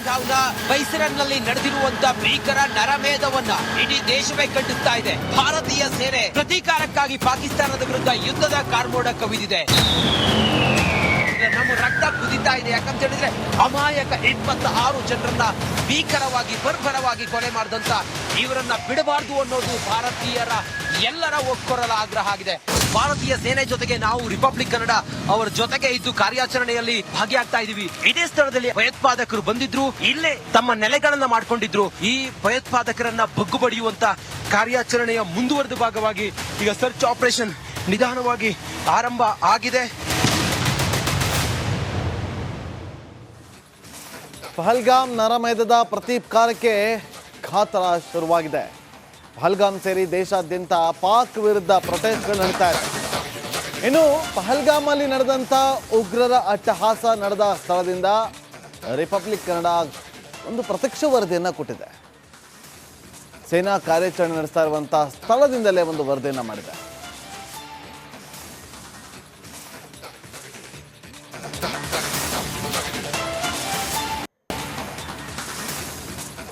ಪಹಲ್ಗಾವ್ನ ಬೈಸರನ್ನಲ್ಲಿ ನಡೆದಿರುವಂತಹ ಭೀಕರ ನರಮೇಧವನ್ನ ಇಡೀ ದೇಶವೇ ಖಂಡಿಸ್ತಾ ಇದೆ. ಭಾರತೀಯ ಸೇನೆ ಪ್ರತೀಕಾರಕ್ಕಾಗಿ ಪಾಕಿಸ್ತಾನದ ವಿರುದ್ಧ ಯುದ್ಧದ ಕಾರ್ಮೋಡ ಕವಿದಿದೆ. ನಮ್ಮ ರಕ್ತ ಕುದಿತಾ ಇದೆ. ಯಾಕಂತ ಹೇಳಿದ್ರೆ ಅಮಾಯಕ 26 ಜನರನ್ನ ಭೀಕರವಾಗಿ ಬರ್ಬರವಾಗಿ ಕೊಲೆ ಮಾಡಿದಂತ ಇವರನ್ನ ಬಿಡಬಾರ್ದು ಅನ್ನೋದು ಭಾರತೀಯರ ಎಲ್ಲರ ಒಕ್ಕೊರಲ ಆಗ್ರಹ ಆಗಿದೆ. ಭಾರತೀಯ ಸೇನೆ ಜೊತೆಗೆ ನಾವು ರಿಪಬ್ಲಿಕ್ ಕನ್ನಡ ಅವರ ಜೊತೆಗೆ ಇದ್ದು ಕಾರ್ಯಾಚರಣೆಯಲ್ಲಿ ಭಾಗಿಯಾಗ್ತಾ ಇದೀವಿ. ಇದೇ ಸ್ಥಳದಲ್ಲಿ ಭಯೋತ್ಪಾದಕರು ಬಂದಿದ್ರು, ಇಲ್ಲೇ ತಮ್ಮ ನೆಲೆಗಳನ್ನ ಮಾಡ್ಕೊಂಡಿದ್ರು. ಈ ಭಯೋತ್ಪಾದಕರನ್ನ ಬಗ್ಗು ಬಡಿಯುವಂತ ಕಾರ್ಯಾಚರಣೆಯ ಮುಂದುವರೆದ ಭಾಗವಾಗಿ ಈಗ ಸರ್ಚ್ ಆಪರೇಷನ್ ನಿಧಾನವಾಗಿ ಆರಂಭ ಆಗಿದೆ. ಪಹಲ್ಗಾಮ್ ನರಮೇಧದ ಪ್ರತೀಕಾರಕ್ಕೆ ಕಾತರ ಶುರುವಾಗಿದೆ. ಪಹಲ್ಗಾಮ್ ಸೇರಿ ದೇಶಾದ್ಯಂತ ಪಾಕ್ ವಿರುದ್ಧ ಪ್ರೊಟೆಸ್ಟ್ಗಳು ನಡೀತಾ ಇದೆ. ಇನ್ನು ಪಹಲ್ಗಾಮಲ್ಲಿ ನಡೆದಂಥ ಉಗ್ರರ ಅಟ್ಟಹಾಸ ನಡೆದ ಸ್ಥಳದಿಂದ ರಿಪಬ್ಲಿಕ್ ಕನ್ನಡ ಒಂದು ಪ್ರತ್ಯಕ್ಷ ವರದಿಯನ್ನು ಕೊಟ್ಟಿದೆ. ಸೇನಾ ಕಾರ್ಯಾಚರಣೆ ನಡೆಸ್ತಾ ಇರುವಂಥ ಸ್ಥಳದಿಂದಲೇ ಒಂದು ವರದಿಯನ್ನು ಮಾಡಿದೆ.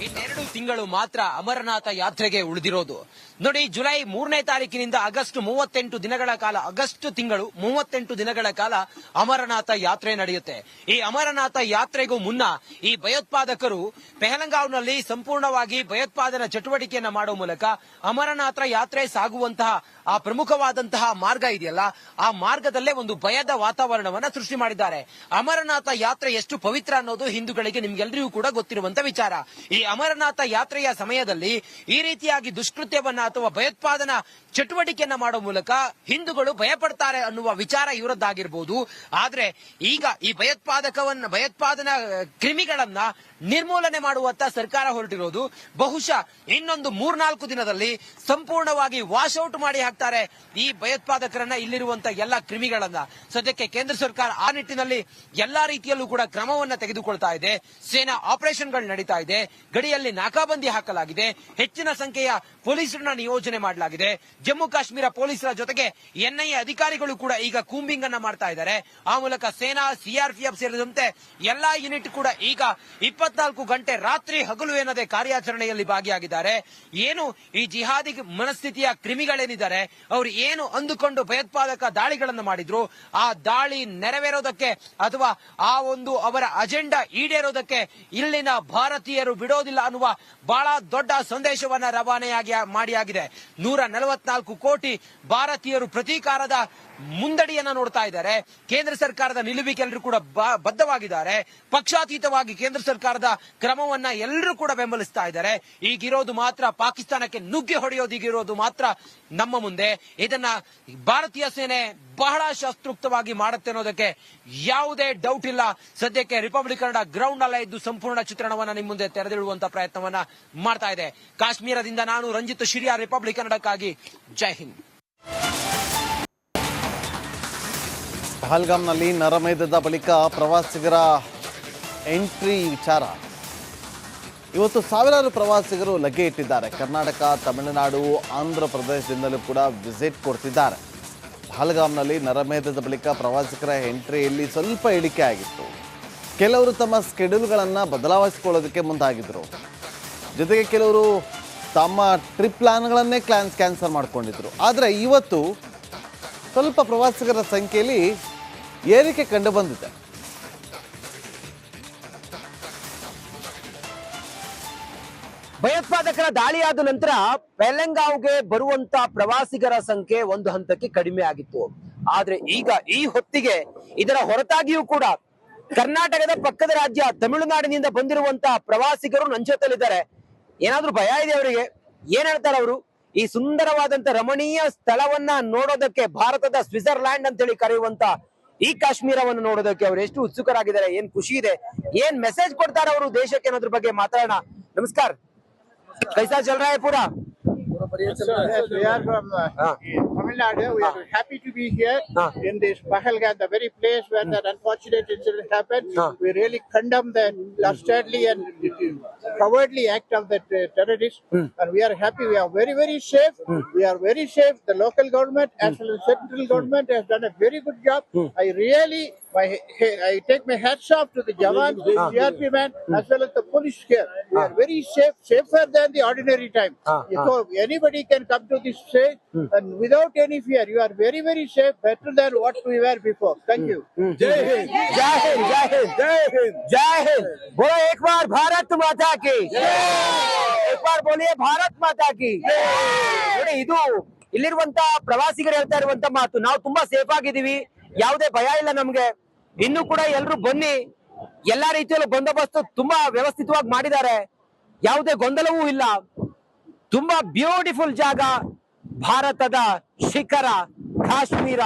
ಇನ್ನೆರಡು ತಿಂಗಳು ಮಾತ್ರ ಅಮರನಾಥ ಯಾತ್ರೆಗೆ ಉಳಿದಿರೋದು. ನೋಡಿ, ಜುಲೈ 3ನೇ ತಾರೀಕಿನಿಂದ ಆಗಸ್ಟ್ 38 ದಿನಗಳ ಕಾಲ, ಆಗಸ್ಟ್ ತಿಂಗಳು 38 ದಿನಗಳ ಕಾಲ ಅಮರನಾಥ ಯಾತ್ರೆ ನಡೆಯುತ್ತೆ. ಈ ಅಮರನಾಥ ಯಾತ್ರೆಗೂ ಮುನ್ನ ಈ ಭಯೋತ್ಪಾದಕರು ಪೆಹಲಗಾವ್ನಲ್ಲಿ ಸಂಪೂರ್ಣವಾಗಿ ಭಯೋತ್ಪಾದನಾ ಚಟುವಟಿಕೆಯನ್ನ ಮಾಡುವ ಮೂಲಕ ಅಮರನಾಥ ಯಾತ್ರೆ ಸಾಗುವಂತಹ ಆ ಪ್ರಮುಖವಾದಂತಹ ಮಾರ್ಗ ಇದೆಯಲ್ಲ, ಆ ಮಾರ್ಗದಲ್ಲೇ ಒಂದು ಭಯದ ವಾತಾವರಣವನ್ನ ಸೃಷ್ಟಿ ಮಾಡಿದ್ದಾರೆ. ಅಮರನಾಥ ಯಾತ್ರೆ ಎಷ್ಟು ಪವಿತ್ರ ಅನ್ನೋದು ಹಿಂದೂಗಳಿಗೆ ನಿಮ್ಗೆಲ್ಲರಿಗೂ ಕೂಡ ಗೊತ್ತಿರುವಂತ ವಿಚಾರ. ಈ ಅಮರನಾಥ ಯಾತ್ರೆಯ ಸಮಯದಲ್ಲಿ ಈ ರೀತಿಯಾಗಿ ದುಷ್ಕೃತ್ಯವನ್ನ ಅಥವಾ ಭಯೋತ್ಪಾದನಾ ಚಟುವಟಿಕೆಯನ್ನ ಮಾಡುವ ಮೂಲಕ ಹಿಂದೂಗಳು ಭಯಪಡ್ತಾರೆ ಅನ್ನುವ ವಿಚಾರ ಇವರದ್ದಾಗಿರ್ಬೋದು. ಆದ್ರೆ ಈಗ ಈ ಭಯೋತ್ಪಾದನಾ ಕ್ರಿಮಿಗಳನ್ನ ನಿರ್ಮೂಲನೆ ಮಾಡುವತ್ತ ಸರ್ಕಾರ ಹೊರಟಿರೋದು. ಬಹುಶಃ ಇನ್ನೊಂದು 3-4 ದಿನದಲ್ಲಿ ಸಂಪೂರ್ಣವಾಗಿ ವಾಶ್ ಔಟ್ ಮಾಡಿ ಹಾಕ್ತಾರೆ ಈ ಭಯೋತ್ಪಾದಕರನ್ನ, ಇಲ್ಲಿರುವಂತಹ ಎಲ್ಲಾ ಕ್ರಿಮಿಗಳನ್ನ. ಸದ್ಯಕ್ಕೆ ಕೇಂದ್ರ ಸರ್ಕಾರ ಆ ನಿಟ್ಟಿನಲ್ಲಿ ಎಲ್ಲಾ ರೀತಿಯಲ್ಲೂ ಕೂಡ ಕ್ರಮವನ್ನ ತೆಗೆದುಕೊಳ್ತಾ ಇದೆ. ಸೇನಾ ಆಪರೇಷನ್ಗಳು ನಡೀತಾ ಇದೆ. ಗಡಿಯಲ್ಲಿ ನಾಕಾಬಂದಿ ಹಾಕಲಾಗಿದೆ. ಹೆಚ್ಚಿನ ಸಂಖ್ಯೆಯ ಪೊಲೀಸರನ್ನ ನಿಯೋಜನೆ ಮಾಡಲಾಗಿದೆ. ಜಮ್ಮು ಕಾಶ್ಮೀರ ಪೊಲೀಸರ ಜೊತೆಗೆ ಎನ್ಐಎ ಅಧಿಕಾರಿಗಳು ಕೂಡ ಈಗ ಕೂಂಬಿಂಗ್ ಅನ್ನ ಮಾಡ್ತಾ ಇದ್ದಾರೆ. ಆ ಮೂಲಕ ಸೇನಾ, ಸಿಆರ್ಪಿಎಫ್ ಸೇರಿದಂತೆ ಎಲ್ಲಾ ಯೂನಿಟ್ ಕೂಡ ಈಗ 24 ಗಂಟೆ ರಾತ್ರಿ ಹಗಲು ಎನ್ನದೆ ಕಾರ್ಯಾಚರಣೆಯಲ್ಲಿ ಭಾಗಿಯಾಗಿದ್ದಾರೆ. ಏನು ಈ ಜಿಹಾದಿ ಮನಸ್ಥಿತಿಯ ಕ್ರಿಮಿಗಳೇನಿದ್ದಾರೆ, ಅವರು ಏನು ಅಂದುಕೊಂಡು ಭಯೋತ್ಪಾದಕ ದಾಳಿಗಳನ್ನು ಮಾಡಿದ್ರು, ಆ ದಾಳಿ ನೆರವೇರೋದಕ್ಕೆ ಅಥವಾ ಆ ಒಂದು ಅವರ ಅಜೆಂಡಾ ಈಡೇರೋದಕ್ಕೆ ಇಲ್ಲಿನ ಭಾರತೀಯರು ಬಿಡೋದಿಲ್ಲ ಅನ್ನುವ ಬಹಳ ದೊಡ್ಡ ಸಂದೇಶವನ್ನ ರವಾನೆಯಾಗಿ ಮಾಡಿಯಾಗಿದೆ. 144 ಕೋಟಿ ಭಾರತೀಯರು ಪ್ರತೀಕಾರದ ಮುಂದಡಿಯನ್ನ ನೋಡ್ತಾ ಇದ್ದಾರೆ. ಕೇಂದ್ರ ಸರ್ಕಾರದ ನಿಲುವಿಗೆ ಎಲ್ಲರೂ ಕೂಡ ಬದ್ಧವಾಗಿದ್ದಾರೆ. ಪಕ್ಷಾತೀತವಾಗಿ ಕೇಂದ್ರ ಸರ್ಕಾರದ ಕ್ರಮವನ್ನ ಎಲ್ಲರೂ ಕೂಡ ಬೆಂಬಲಿಸ್ತಾ ಇದ್ದಾರೆ. ಈಗಿರೋದು ಮಾತ್ರ ಪಾಕಿಸ್ತಾನಕ್ಕೆ ನುಗ್ಗಿ ಹೊಡೆಯೋದಿಗಿರೋದು ಮಾತ್ರ ನಮ್ಮ ಮುಂದೆ. ಇದನ್ನ ಭಾರತೀಯ ಸೇನೆ ಬಹಳ ಶಾಸ್ತ್ರೋಕ್ತವಾಗಿ ಮಾಡುತ್ತೆ ಅನ್ನೋದಕ್ಕೆ ಯಾವುದೇ ಡೌಟ್ ಇಲ್ಲ. ಸದ್ಯಕ್ಕೆ ರಿಪಬ್ಲಿಕ್ ಕನ್ನಡ ಗ್ರೌಂಡ್ ಅಲ್ಲೇ ಇದ್ದು ಸಂಪೂರ್ಣ ಚಿತ್ರಣವನ್ನ ನಿಮ್ಮ ಮುಂದೆ ತೆರೆದಿಡುವಂತ ಪ್ರಯತ್ನವನ್ನ ಮಾಡ್ತಾ ಇದೆ. ಕಾಶ್ಮೀರದಿಂದ ನಾನು ರಂಜಿತ್ ಶಿರಿಯಾ, ರಿಪಬ್ಲಿಕ್ ಕನ್ನಡಕ್ಕಾಗಿ. ಜೈ ಹಿಂದ್. ಪಹಲ್ಗಾಮ್ನಲ್ಲಿ ನರಮೇಧದ ಬಳಿಕ ಪ್ರವಾಸಿಗರ ಎಂಟ್ರಿ ವಿಚಾರ ಇವತ್ತು ಸಾವಿರಾರು ಪ್ರವಾಸಿಗರು ಲಗ್ಗೆ ಇಟ್ಟಿದ್ದಾರೆ. ಕರ್ನಾಟಕ, ತಮಿಳುನಾಡು, ಆಂಧ್ರ ಪ್ರದೇಶದಿಂದಲೂ ಕೂಡ ವಿಸಿಟ್ ಕೊಡ್ತಿದ್ದಾರೆ. ಪಹಲ್ಗಾಮ್ನಲ್ಲಿ ನರಮೇಧದ ಬಳಿಕ ಪ್ರವಾಸಿಗರ ಎಂಟ್ರಿಯಲ್ಲಿ ಸ್ವಲ್ಪ ಇಳಿಕೆ ಆಗಿತ್ತು. ಕೆಲವರು ತಮ್ಮ ಸ್ಕೆಡ್ಯೂಲ್ಗಳನ್ನು ಬದಲಾಯಿಸಿಕೊಳ್ಳೋದಕ್ಕೆ ಮುಂದಾಗಿದ್ದರು. ಜೊತೆಗೆ ಕೆಲವರು ತಮ್ಮ ಟ್ರಿಪ್ ಪ್ಲಾನ್ಗಳನ್ನೇ ಕ್ಯಾನ್ಸಲ್ ಮಾಡಿಕೊಂಡಿದ್ರು. ಆದರೆ ಇವತ್ತು ಸ್ವಲ್ಪ ಪ್ರವಾಸಿಗರ ಸಂಖ್ಯೆಯಲ್ಲಿ ಏರಿಕೆ ಕಂಡು ಬಂದಿದೆ. ಭಯೋತ್ಪಾದಕರ ದಾಳಿಯಾದ ನಂತರ ಪೆಹಲಗಾವ್ಗೆ ಬರುವಂತ ಪ್ರವಾಸಿಗರ ಸಂಖ್ಯೆ ಒಂದು ಹಂತಕ್ಕೆ ಕಡಿಮೆ ಆಗಿತ್ತು. ಆದ್ರೆ ಈಗ ಈ ಹೊತ್ತಿಗೆ ಇದರ ಹೊರತಾಗಿಯೂ ಕೂಡ ಕರ್ನಾಟಕದ ಪಕ್ಕದ ರಾಜ್ಯ ತಮಿಳುನಾಡಿನಿಂದ ಬಂದಿರುವಂತ ಪ್ರವಾಸಿಗರು ನನ್ನ ಜೊತೆಲಿದ್ದಾರೆ. ಏನಾದ್ರೂ ಭಯ ಇದೆ ಅವರಿಗೆ? ಏನ್ ಹೇಳ್ತಾರೆ ಅವರು? ಈ ಸುಂದರವಾದಂತ ರಮಣೀಯ ಸ್ಥಳವನ್ನ ನೋಡೋದಕ್ಕೆ, ಭಾರತದ ಸ್ವಿಟ್ಜರ್ಲ್ಯಾಂಡ್ ಅಂತೇಳಿ ಕರೆಯುವಂತ ಈ ಕಾಶ್ಮೀರವನ್ನು ನೋಡೋದಕ್ಕೆ ಅವರು ಎಷ್ಟು ಉತ್ಸುಕರಾಗಿದ್ದಾರೆ, ಏನ್ ಖುಷಿ ಇದೆ, ಏನ್ ಮೆಸೇಜ್ ಕೊಡ್ತಾರೆ ಅವರು ದೇಶಕ್ಕೆ ಅನ್ನೋದ್ರ ಬಗ್ಗೆ ಮಾತಾಡೋಣ. ನಮಸ್ಕಾರ. कैसा चल रहा है पूरा? We are from Tamil Nadu. We are happy to be here in this Pahalgam, the very place where that unfortunate incident happened. We really condemn the dastardly and cowardly act of the terrorists, and we are happy. We are very, very safe. We are very safe. The local government as well as central government has done a very good job. I really I take my hats off to the Jawans, the CRP man, as well as the police here. We are very safe, safer than the ordinary time. So anybody can come to this stage and without any fear. You are very, very safe, better than what we were before. Thank you. जय हिंद जय हिंद जय हिंद जय हिंद जय हिंद बोलो एक बार भारत माता की एक बार बोलिए भारत माता की ನೋಡಿ ಇದು ಇಲ್ಲಿರುವಂತ ಪ್ರವಾಸಿಗರು ಹೇಳ್ತಾ ಇರುವಂತ ಮಾತು. ನಾವು ತುಂಬಾ ಸೇಫ್ ಆಗಿದೀವಿ, ಯಾವುದೇ ಭಯ ಇಲ್ಲ ನಮ್ಗೆ. ಇನ್ನು ಕೂಡ ಎಲ್ರು ಬನ್ನಿ, ಎಲ್ಲಾ ರೀತಿಯಲ್ಲೂ ಬಂದೋಬಸ್ತು ತುಂಬಾ ವ್ಯವಸ್ಥಿತವಾಗಿ ಮಾಡಿದ್ದಾರೆ, ಯಾವುದೇ ಗೊಂದಲವೂ ಇಲ್ಲ. ತುಂಬಾ ಬ್ಯೂಟಿಫುಲ್ ಜಾಗ, ಭಾರತದ ಶಿಖರ ಕಾಶ್ಮೀರ.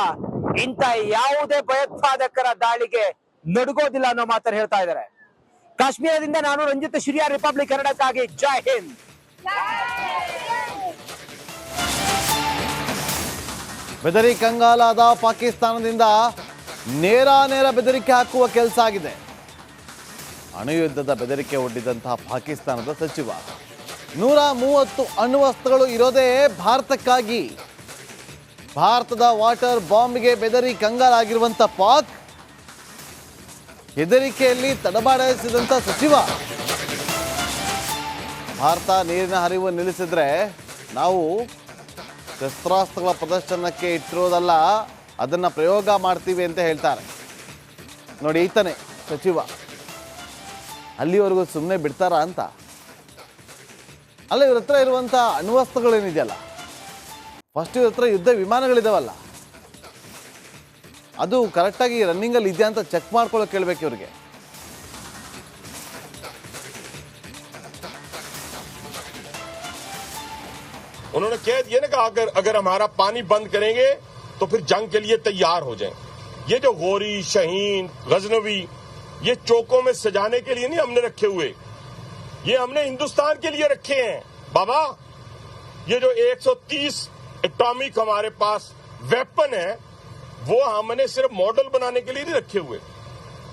ಇಂತ ಯಾವುದೇ ಭಯೋತ್ಪಾದಕರ ದಾಳಿಗೆ ನಡುಗೋದಿಲ್ಲ ಅನ್ನೋ ಮಾತನ್ನು ಹೇಳ್ತಾ ಇದ್ದಾರೆ. ಕಾಶ್ಮೀರದಿಂದ ನಾನು ರಂಜಿತ್ ಶಿರಿಯಾರ್, ರಿಪಬ್ಲಿಕ್ ಕನ್ನಡಕ್ಕಾಗಿ. ಜೈ ಹಿಂದ್. ಬೆದರಿ ಕಂಗಾಲಾದ ಪಾಕಿಸ್ತಾನದಿಂದ ನೇರ ಬೆದರಿಕೆ ಹಾಕುವ ಕೆಲಸ ಆಗಿದೆ. ಅಣುಯುದ್ಧದ ಬೆದರಿಕೆ ಒಡ್ಡಿದಂತಹ ಪಾಕಿಸ್ತಾನದ ಸಚಿವ 130 ಅಣ್ವಸ್ತ್ರಗಳು ಇರೋದೇ ಭಾರತಕ್ಕಾಗಿ. ಭಾರತದ ವಾಟರ್ ಬಾಂಬ್ಗೆ ಬೆದರಿ ಕಂಗಾಲಾಗಿರುವಂತ ಪಾಕ್, ಹೆದರಿಕೆಯಲ್ಲಿ ತಡಬಾಡಿಸಿದಂತ ಸಚಿವ. ಭಾರತ ನೀರಿನ ಹರಿವು ನಿಲ್ಲಿಸಿದ್ರೆ ನಾವು ಶಸ್ತ್ರಾಸ್ತ್ರಗಳ ಪ್ರದರ್ಶನಕ್ಕೆ ಇಟ್ಟಿರೋದಲ್ಲ, ಅದನ್ನ ಪ್ರಯೋಗ ಮಾಡ್ತೀವಿ ಅಂತ ಹೇಳ್ತಾರೆ. ನೋಡಿ, ಈತನೇ ಸಚಿವ. ಅಲ್ಲಿವರೆಗೂ ಸುಮ್ಮನೆ ಬಿಡ್ತಾರಾ ಅಂತ. ಅಲ್ಲ, ಇವ್ರ ಹತ್ರ ಇರುವಂಥ ಅಣ್ವಸ್ತ್ರಗಳೇನಿದೆಯಲ್ಲ, ಫಸ್ಟ್ ಇವ್ರ ಹತ್ರ ಯುದ್ಧ ವಿಮಾನಗಳಿದಾವಲ್ಲ, ಅದು ಕರೆಕ್ಟಾಗಿ ರನ್ನಿಂಗಲ್ಲಿ ಇದೆಯಾ ಅಂತ ಚೆಕ್ ಮಾಡ್ಕೊಳ್ಳೋಕೆ ಕೇಳಬೇಕು ಇವ್ರಿಗೆ. उन्होंने कह दिया ना कि अगर हमारा पानी बंद करेंगे तो फिर जंग के लिए तैयार हो जाएं। ये जो गोरी, शहीन, गजनवी, ये चौकों में सजाने के लिए नहीं हमने रखे हुए, ये हमने हिंदुस्तान के लिए रखे हैं बाबा। ये जो 130 एटॉमिक हमारे पास वेपन है, वो हमने सिर्फ मॉडल बनाने के लिए नहीं रखे हुए।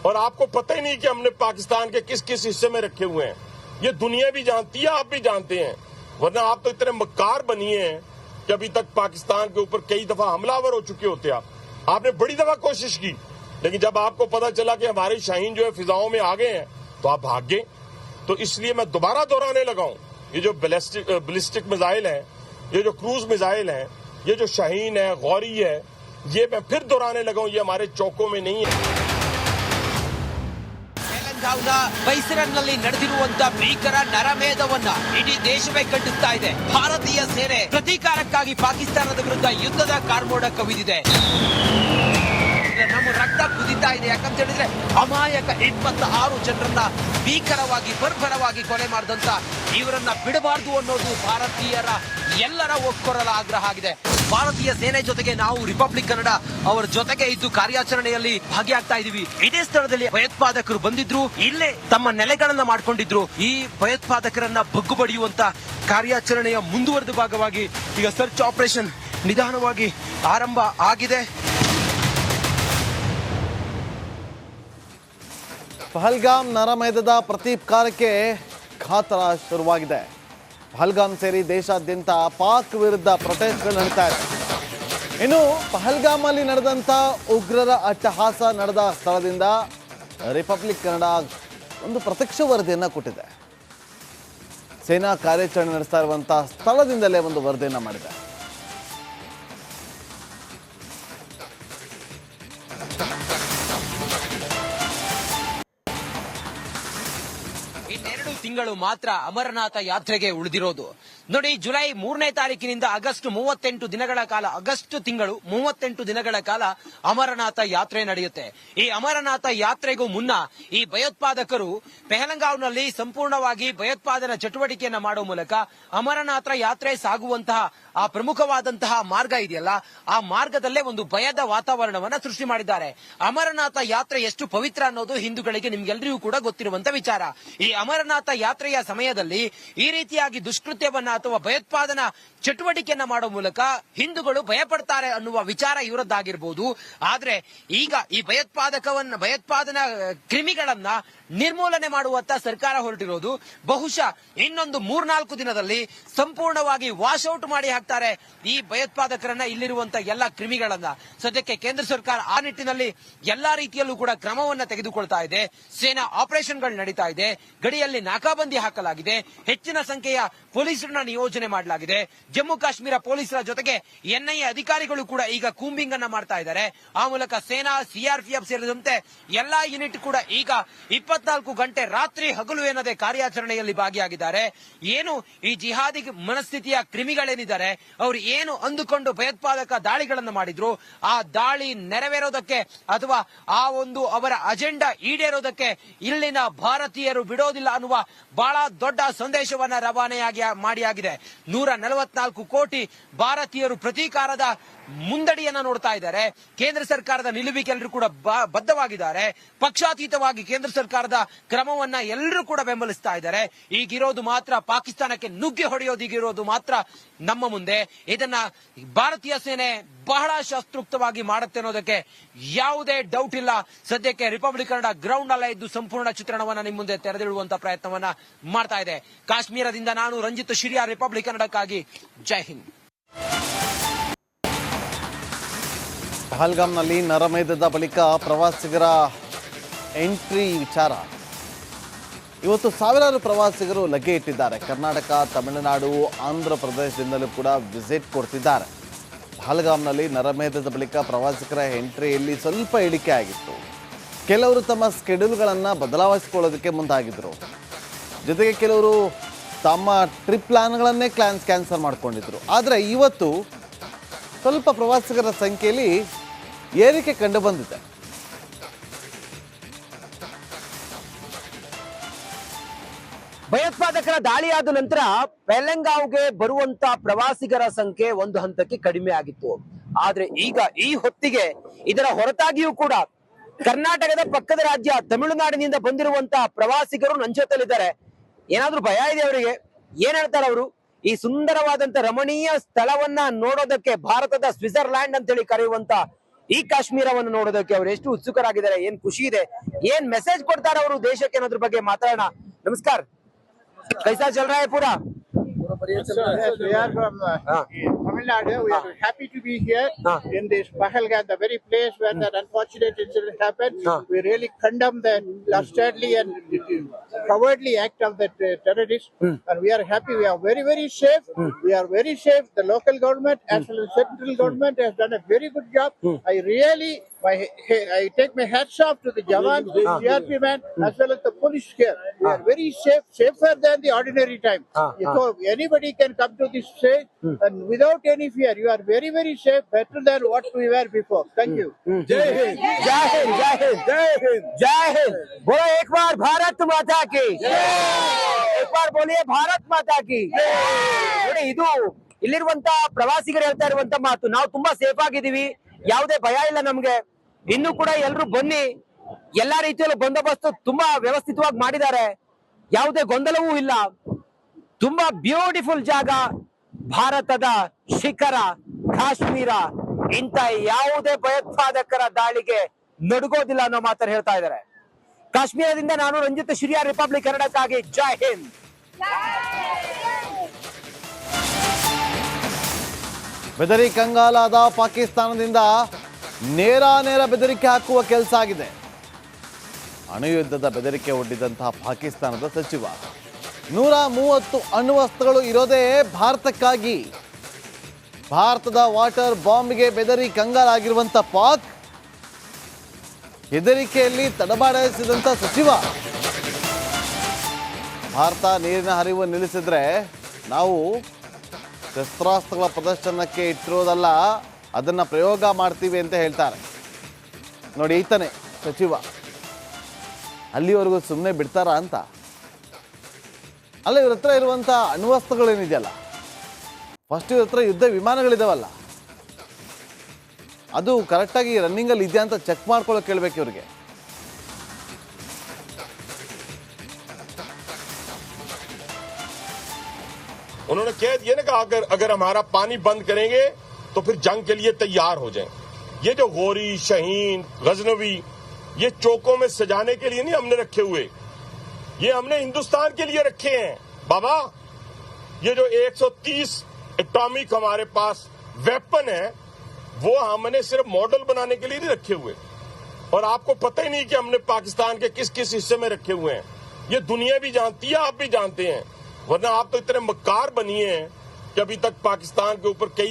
और आपको पता ही नहीं कि हमने पाकिस्तान के किस किस हिस्से में रखे हुए हैं। ये दुनिया भी जानती है, आप भी जानते हैं, वरना आप तो इतने मक्कार बनिए हैं कि अभी तक पाकिस्तान के ऊपर कई दफा हमलावर हो चुके होते। आपने बड़ी दफा कोशिश की, लेकिन जब आपको पता चला कि हमारे शाहीन जो है फिजाओं में आ गए हैं, तो आप भाग गए। तो इसलिए मैं दोबारा दोहराने लगा हूं, ये जो बैलिस्टिक मिसाइल हैं, ये जो क्रूज मिसाइल हैं, ये जो शाहीन है, गौरी है, ये मैं फिर दोहराने लगा हूं, ये हमारे चौकों में नहीं है। ತೆಲಂಗಾಣದ ಬೈಸರನ್ನಲ್ಲಿ ನಡೆದಿರುವಂತ ಭೀಕರ ನರಮೇಧವನ್ನ ಇಡೀ ದೇಶವೇ ಖಂಡಿಸ್ತಾ ಇದೆ. ಭಾರತೀಯ ಸೇನೆ ಪ್ರತೀಕಾರಕ್ಕಾಗಿ ಪಾಕಿಸ್ತಾನದ ವಿರುದ್ಧ ಯುದ್ಧದ ಕಾರ್ಮೋಡ ಕವಿದಿದೆ. ನಮ್ಮ ರಕ್ತ ಕುದಿತಾ ಇದೆ. ಯಾಕಂತ ಹೇಳಿದ್ರೆ ಅಮಾಯಕ 26 ಜನರನ್ನ ಭೀಕರವಾಗಿ ಬರ್ಬರವಾಗಿ ಕೊಲೆ ಮಾಡಿದಂತ ಇವರನ್ನ ಬಿಡಬಾರದು ಅನ್ನೋದು ಭಾರತೀಯರ ಎಲ್ಲರ ಒಕ್ಕೊರಲ ಆಗ್ರಹ ಆಗಿದೆ. ಭಾರತೀಯ ಸೇನೆ ಜೊತೆಗೆ ನಾವು ರಿಪಬ್ಲಿಕ್ ಕನ್ನಡ ಅವರ ಜೊತೆಗೆ ಇದ್ದು ಕಾರ್ಯಾಚರಣೆಯಲ್ಲಿ ಭಾಗಿಯಾಗ್ತಾ ಇದೀವಿ. ಇದೇ ಸ್ಥಳದಲ್ಲಿ ಭಯೋತ್ಪಾದಕರು ಬಂದಿದ್ರು, ಇಲ್ಲೇ ತಮ್ಮ ನೆಲೆಗಳನ್ನ ಮಾಡ್ಕೊಂಡಿದ್ರು. ಈ ಭಯೋತ್ಪಾದಕರನ್ನ ಬಗ್ಗು ಬಡಿಯುವಂತ ಕಾರ್ಯಾಚರಣೆಯ ಮುಂದುವರೆದ ಭಾಗವಾಗಿ ಈಗ ಸರ್ಚ್ ಆಪರೇಷನ್ ನಿಧಾನವಾಗಿ ಆರಂಭ ಆಗಿದೆ. ಪಹಲ್ಗಾಮ್ ನರಮೇಧದ ಪ್ರತೀಕಾರಕ್ಕೆ ಕಾತರ ಶುರುವಾಗಿದೆ. ಪಹಲ್ಗಾಮ್ ಸೇರಿ ದೇಶಾದ್ಯಂತ ಪಾಕ್ ವಿರುದ್ಧ ಪ್ರೊಟೆಸ್ಟ್ಗಳು ನಡೀತಾ ಇದೆ. ಇನ್ನು ಪಹಲ್ಗಾಮಲ್ಲಿ ನಡೆದಂಥ ಉಗ್ರರ ಅಟ್ಟಹಾಸ ನಡೆದ ಸ್ಥಳದಿಂದ ರಿಪಬ್ಲಿಕ್ ಕನ್ನಡ ಒಂದು ಪ್ರತ್ಯಕ್ಷ ವರದಿಯನ್ನು ಕೊಟ್ಟಿದೆ. ಸೇನಾ ಕಾರ್ಯಾಚರಣೆ ನಡೆಸ್ತಾ ಇರುವಂಥ ಸ್ಥಳದಿಂದಲೇ ಒಂದು ವರದಿಯನ್ನು ಮಾಡಿದೆ. ಇನ್ನೆರಡು ತಿಂಗಳು ಮಾತ್ರ ಅಮರನಾಥ ಯಾತ್ರೆಗೆ ಉಳಿದಿರೋದು. ನೋಡಿ, ಜುಲೈ 3ನೇ ತಾರೀಕಿನಿಂದ ಆಗಸ್ಟ್ 38 ದಿನಗಳ ಕಾಲ, ಆಗಸ್ಟ್ ತಿಂಗಳು 38 ದಿನಗಳ ಕಾಲ ಅಮರನಾಥ ಯಾತ್ರೆ ನಡೆಯುತ್ತೆ. ಈ ಅಮರನಾಥ ಯಾತ್ರೆಗೂ ಮುನ್ನ ಈ ಭಯೋತ್ಪಾದಕರು ಪೆಹಲಗಾಂವ್ನಲ್ಲಿ ಸಂಪೂರ್ಣವಾಗಿ ಭಯೋತ್ಪಾದನಾ ಚಟುವಟಿಕೆಯನ್ನ ಮಾಡುವ ಮೂಲಕ ಅಮರನಾಥ ಯಾತ್ರೆ ಸಾಗುವಂತಹ ಆ ಪ್ರಮುಖವಾದಂತಹ ಮಾರ್ಗ ಇದೆಯಲ್ಲ, ಆ ಮಾರ್ಗದಲ್ಲೇ ಒಂದು ಭಯದ ವಾತಾವರಣವನ್ನ ಸೃಷ್ಟಿ ಮಾಡಿದ್ದಾರೆ. ಅಮರನಾಥ ಯಾತ್ರೆ ಎಷ್ಟು ಪವಿತ್ರ ಅನ್ನೋದು ಹಿಂದೂಗಳಿಗೆ ನಿಮ್ಗೆಲ್ಲರಿಗೂ ಕೂಡ ಗೊತ್ತಿರುವಂತ ವಿಚಾರ. ಈ ಅಮರನಾಥ ಯಾತ್ರೆಯ ಸಮಯದಲ್ಲಿ ಈ ರೀತಿಯಾಗಿ ದುಷ್ಕೃತ್ಯವನ್ನ ಅಥವಾ ಭಯೋತ್ಪಾದನಾ ಚಟುವಟಿಕೆಯನ್ನ ಮಾಡೋ ಮೂಲಕ ಹಿಂದೂಗಳು ಭಯಪಡ್ತಾರೆ ಅನ್ನುವ ವಿಚಾರ ಇವರದ್ದಾಗಿರ್ಬೋದು. ಆದ್ರೆ ಈಗ ಈ ಭಯೋತ್ಪಾದನಾ ಕ್ರಿಮಿಗಳನ್ನ ನಿರ್ಮೂಲನೆ ಮಾಡುವತ್ತ ಸರ್ಕಾರ ಹೊರಟಿರೋದು. ಬಹುಶಃ ಇನ್ನೊಂದು 3-4 ದಿನದಲ್ಲಿ ಸಂಪೂರ್ಣವಾಗಿ ವಾಶ್ ಔಟ್ ಮಾಡಿ ಹಾಕ್ತಾರೆ ಈ ಭಯೋತ್ಪಾದಕರನ್ನ, ಇಲ್ಲಿರುವಂತ ಎಲ್ಲಾ ಕ್ರಿಮಿಗಳನ್ನ. ಸದ್ಯಕ್ಕೆ ಕೇಂದ್ರ ಸರ್ಕಾರ ಆ ನಿಟ್ಟಿನಲ್ಲಿ ಎಲ್ಲಾ ರೀತಿಯಲ್ಲೂ ಕೂಡ ಕ್ರಮವನ್ನ ತೆಗೆದುಕೊಳ್ತಾ ಇದೆ. ಸೇನಾ ಆಪರೇಷನ್ಗಳು ನಡೀತಾ ಇದೆ, ಗಡಿಯಲ್ಲಿ ನಾಕಾಬಂದಿ ಹಾಕಲಾಗಿದೆ, ಹೆಚ್ಚಿನ ಸಂಖ್ಯೆಯ ಪೊಲೀಸರನ್ನ ನಿಯೋಜನೆ ಮಾಡಲಾಗಿದೆ. ಜಮ್ಮು ಕಾಶ್ಮೀರ ಪೊಲೀಸರ ಜೊತೆಗೆ ಎನ್ಐಎ ಅಧಿಕಾರಿಗಳು ಕೂಡ ಈಗ ಕೂಂಬಿಂಗ್ ಅನ್ನ ಮಾಡ್ತಾ ಇದ್ದಾರೆ. ಆ ಮೂಲಕ ಸೇನಾ, ಸಿಆರ್ಪಿಎಫ್ ಸೇರಿದಂತೆ ಎಲ್ಲಾ ಯೂನಿಟ್ ಕೂಡ ಈಗ 24 ಗಂಟೆ ರಾತ್ರಿ ಹಗಲು ಎನ್ನದೆ ಕಾರ್ಯಾಚರಣೆಯಲ್ಲಿ ಭಾಗಿಯಾಗಿದ್ದಾರೆ. ಏನು ಈ ಜಿಹಾದಿ ಮನಸ್ಥಿತಿಯ ಕ್ರಿಮಿಗಳೇನಿದ್ದಾರೆ, ಅವರು ಏನು ಅಂದುಕೊಂಡು ಭಯೋತ್ಪಾದಕ ದಾಳಿಗಳನ್ನು ಮಾಡಿದ್ರು, ಆ ದಾಳಿ ನೆರವೇರೋದಕ್ಕೆ ಅಥವಾ ಆ ಒಂದು ಅವರ ಅಜೆಂಡಾ ಈಡೇರೋದಕ್ಕೆ ಇಲ್ಲಿನ ಭಾರತೀಯರು ಬಿಡೋದಿಲ್ಲ ಅನ್ನುವ ಬಹಳ ದೊಡ್ಡ ಸಂದೇಶವನ್ನ ಮಾಡಿಯಾಗಿದೆ. 144 ಕೋಟಿ ಭಾರತೀಯರು ಪ್ರತೀಕಾರದ ಮುಂದಡಿಯನ್ನ ನೋಡ್ತಾ ಇದ್ದಾರೆ. ಕೇಂದ್ರ ಸರ್ಕಾರದ ನಿಲುವಿಗೆ ಎಲ್ಲರೂ ಕೂಡ ಬದ್ಧವಾಗಿದ್ದಾರೆ. ಪಕ್ಷಾತೀತವಾಗಿ ಕೇಂದ್ರ ಸರ್ಕಾರದ ಕ್ರಮವನ್ನ ಎಲ್ಲರೂ ಕೂಡ ಬೆಂಬಲಿಸ್ತಾ ಇದ್ದಾರೆ. ಈಗಿರೋದು ಮಾತ್ರ ಪಾಕಿಸ್ತಾನಕ್ಕೆ ನುಗ್ಗಿ ಹೊಡೆಯೋದಿಗಿರೋದು ಮಾತ್ರ ನಮ್ಮ ಮುಂದೆ. ಇದನ್ನ ಭಾರತೀಯ ಸೇನೆ ಬಹಳ ಶಾಸ್ತ್ರೋಕ್ತವಾಗಿ ಮಾಡುತ್ತೆ ಅನ್ನೋದಕ್ಕೆ ಯಾವುದೇ ಡೌಟ್ ಇಲ್ಲ. ಸದ್ಯಕ್ಕೆ ರಿಪಬ್ಲಿಕ್ ಕನ್ನಡ ಗ್ರೌಂಡ್ ಅಲ್ಲೇ ಇದ್ದು ಸಂಪೂರ್ಣ ಚಿತ್ರಣವನ್ನ ನಿಮ್ಮ ಮುಂದೆ ತೆರೆದಿಡುವಂತ ಪ್ರಯತ್ನವನ್ನ ಮಾಡ್ತಾ ಇದೆ. ಕಾಶ್ಮೀರದಿಂದ ನಾನು ರಂಜಿತ್ ಶಿರಿಯಾ, ರಿಪಬ್ಲಿಕ್ ಕನ್ನಡಕ್ಕಾಗಿ. ಜೈ ಹಿಂದ್. ಪಹಲ್ಗಾಮ್ನಲ್ಲಿ ನರಮೇಧದ ಬಳಿಕ ಪ್ರವಾಸಿಗರ ಎಂಟ್ರಿ ವಿಚಾರ. ಇವತ್ತು ಸಾವಿರಾರು ಪ್ರವಾಸಿಗರು ಲಗ್ಗೆ ಇಟ್ಟಿದ್ದಾರೆ. ಕರ್ನಾಟಕ, ತಮಿಳುನಾಡು, ಆಂಧ್ರ ಪ್ರದೇಶದಿಂದಲೂ ಕೂಡ ವಿಸಿಟ್ ಕೊಡ್ತಿದ್ದಾರೆ. ಪಹಲ್ಗಾಮ್ನಲ್ಲಿ ನರಮೇಧದ ಬಳಿಕ ಪ್ರವಾಸಿಗರ ಎಂಟ್ರಿಯಲ್ಲಿ ಸ್ವಲ್ಪ ಇಳಿಕೆ ಆಗಿತ್ತು. ಕೆಲವರು ತಮ್ಮ ಸ್ಕೆಡ್ಯೂಲ್ಗಳನ್ನು ಬದಲಾಯಿಸಿಕೊಳ್ಳೋದಕ್ಕೆ ಮುಂದಾಗಿದ್ದರು. ಜೊತೆಗೆ ಕೆಲವರು ತಮ್ಮ ಟ್ರಿಪ್ ಪ್ಲಾನ್ಗಳನ್ನೇ ಕ್ಯಾನ್ಸಲ್ ಮಾಡಿಕೊಂಡಿದ್ರು. ಆದರೆ ಇವತ್ತು ಸ್ವಲ್ಪ ಪ್ರವಾಸಿಗರ ಸಂಖ್ಯೆಯಲ್ಲಿ ಏರಿಕೆ ಕಂಡು ಬಂದಿದೆ. ಭಯೋತ್ಪಾದಕರ ದಾಳಿಯಾದ ನಂತರ ಪೆಹಲ್ಗಾಂವ್ಗೆ ಬರುವಂತ ಪ್ರವಾಸಿಗರ ಸಂಖ್ಯೆ ಒಂದು ಹಂತಕ್ಕೆ ಕಡಿಮೆ ಆಗಿತ್ತು. ಆದ್ರೆ ಈಗ ಈ ಹೊತ್ತಿಗೆ ಇದರ ಹೊರತಾಗಿಯೂ ಕೂಡ ಕರ್ನಾಟಕದ ಪಕ್ಕದ ರಾಜ್ಯ ತಮಿಳುನಾಡಿನಿಂದ ಬಂದಿರುವಂತ ಪ್ರವಾಸಿಗರು ನಂಜೊತೆಲಿದ್ದಾರೆ. ಏನಾದ್ರೂ ಭಯ ಇದೆ ಅವರಿಗೆ? ಏನ್ ಹೇಳ್ತಾರೆ ಅವರು? ಈ ಸುಂದರವಾದಂತ ರಮಣೀಯ ಸ್ಥಳವನ್ನ ನೋಡೋದಕ್ಕೆ, ಭಾರತದ ಸ್ವಿಟ್ಜರ್ಲ್ಯಾಂಡ್ ಅಂತೇಳಿ ಕರೆಯುವಂತ ಈ ಕಾಶ್ಮೀರವನ್ನು ನೋಡೋದಕ್ಕೆ ಅವರು ಎಷ್ಟು ಉತ್ಸುಕರಾಗಿದ್ದಾರೆ, ಏನ್ ಖುಷಿ ಇದೆ, ಏನ್ ಮೆಸೇಜ್ ಕೊಡ್ತಾರೆ ಅವರು ದೇಶಕ್ಕೆ ಅನ್ನೋದ್ರ ಬಗ್ಗೆ ಮಾತಾಡೋಣ. ನಮಸ್ಕಾರ. ಕೈಸಾ ಚಲ್ ರಹಾ ಹೈ ಪೂರಾ? Yes, we are from Tamil Nadu. We are happy to be here in this Pahalgam, the very place where that unfortunate incident happened. We really condemn the dastardly and cowardly act of the terrorists, and we are happy. We are very, very safe. We are very safe. The local government as well as central government has done a very good job. I take my hats off to the Jawans, the CRP man, as well as the police here. We are very safe, safer than the ordinary time. So anybody can come to this stage and without any fear. You are very, very safe, better than what we were before. Thank you. जय हिंद, जय हिंद, जय हिंद, जय हिंद, जय हिंद. बोलो एक बार भारत माता की जय. एक बार बोलिए भारत माता की जय. ನೋಡಿ, ಇದು ಇಲ್ಲಿರುವಂತ ಪ್ರವಾಸಿಗರು ಹೇಳ್ತಾ ಇರುವಂತ ಮಾತು. ನಾವು ತುಂಬಾ ಸೇಫ್ ಆಗಿದ್ದೀವಿ, ಯಾವುದೇ ಭಯ ಇಲ್ಲ ನಮ್ಗೆ. ಇನ್ನು ಕೂಡ ಎಲ್ಲರೂ ಬನ್ನಿ. ಎಲ್ಲಾ ರೀತಿಯಲ್ಲೂ ಬಂದೋಬಸ್ತು ತುಂಬಾ ವ್ಯವಸ್ಥಿತವಾಗಿ ಮಾಡಿದ್ದಾರೆ, ಯಾವುದೇ ಗೊಂದಲವೂ ಇಲ್ಲ. ತುಂಬಾ ಬ್ಯೂಟಿಫುಲ್ ಜಾಗ, ಭಾರತದ ಶಿಖರ ಕಾಶ್ಮೀರ. ಇಂತ ಯಾವುದೇ ಭಯೋತ್ಪಾದಕರ ದಾಳಿಗೆ ನಡುಗೋದಿಲ್ಲ ಅನ್ನೋ ಮಾತನ್ನು ಹೇಳ್ತಾ ಇದ್ದಾರೆ. ಕಾಶ್ಮೀರದಿಂದ ನಾನು ರಂಜಿತ್ ಶಿರಿಯಾ, ರಿಪಬ್ಲಿಕ್ ಕನ್ನಡಕ್ಕಾಗಿ. ಜೈ ಹಿಂದ್. ಬೆದರಿ ಕಂಗಾಲಾದ ಪಾಕಿಸ್ತಾನದಿಂದ ನೇರ ಬೆದರಿಕೆ ಹಾಕುವ ಕೆಲಸ ಆಗಿದೆ. ಅಣುಯುದ್ಧದ ಬೆದರಿಕೆ ಒಡ್ಡಿದಂತಹ ಪಾಕಿಸ್ತಾನದ ಸಚಿವ 130 ಅಣ್ವಸ್ತ್ರಗಳು ಇರೋದೇ ಭಾರತಕ್ಕಾಗಿ. ಭಾರತದ ವಾಟರ್ ಬಾಂಬ್ಗೆ ಬೆದರಿ ಕಂಗಾಲಾಗಿರುವಂಥ ಪಾಕ್ ಹೆದರಿಕೆಯಲ್ಲಿ ತಡಬಾಡಿಸಿದಂಥ ಸಚಿವ. ಭಾರತ ನೀರಿನ ಹರಿವು ನಿಲ್ಲಿಸಿದ್ರೆ ನಾವು ಶಸ್ತ್ರಾಸ್ತ್ರಗಳ ಪ್ರದರ್ಶನಕ್ಕೆ ಇಟ್ಟಿರೋದಲ್ಲ, ಅದನ್ನು ಪ್ರಯೋಗ ಮಾಡ್ತೀವಿ ಅಂತ ಹೇಳ್ತಾರೆ. ನೋಡಿ, ಈತನೇ ಸಚಿವ. ಅಲ್ಲಿವರೆಗೂ ಸುಮ್ಮನೆ ಬಿಡ್ತಾರ ಅಂತ ಅಲ್ಲ. ಇವ್ರ ಹತ್ರ ಇರುವಂಥ ಅಣ್ವಸ್ತ್ರಗಳೇನಿದೆಯಲ್ಲ, ಫಸ್ಟ್ ಇವ್ರ ಹತ್ರ ಯುದ್ಧ ವಿಮಾನಗಳಿದಾವಲ್ಲ, ಅದು ಕರೆಕ್ಟಾಗಿ ರನ್ನಿಂಗಲ್ಲಿ ಇದೆಯಾ ಅಂತ ಚೆಕ್ ಮಾಡ್ಕೊಳ್ಳೋಕೆ ಕೇಳಬೇಕು ಇವ್ರಿಗೆ. उन्होंने कह दिया ना कि अगर हमारा पानी बंद करेंगे तो फिर जंग के लिए तैयार हो जाएं। ये जो गोरी, शहीन, गजनवी, ये चौकों में सजाने के लिए नहीं हमने रखे हुए, ये हमने हिंदुस्तान के लिए रखे हैं बाबा। ये जो 130 एटॉमिक हमारे पास वेपन है, वो हमने सिर्फ मॉडल बनाने के लिए नहीं रखे हुए। और आपको पता ही नहीं कि हमने पाकिस्तान के किस किस हिस्से में रखे हुए हैं। ये दुनिया भी जानती है, आप भी जानते हैं, वरना आप तो इतने मक्कार बनिए हैं कि अभी तक पाकिस्तान के ऊपर कई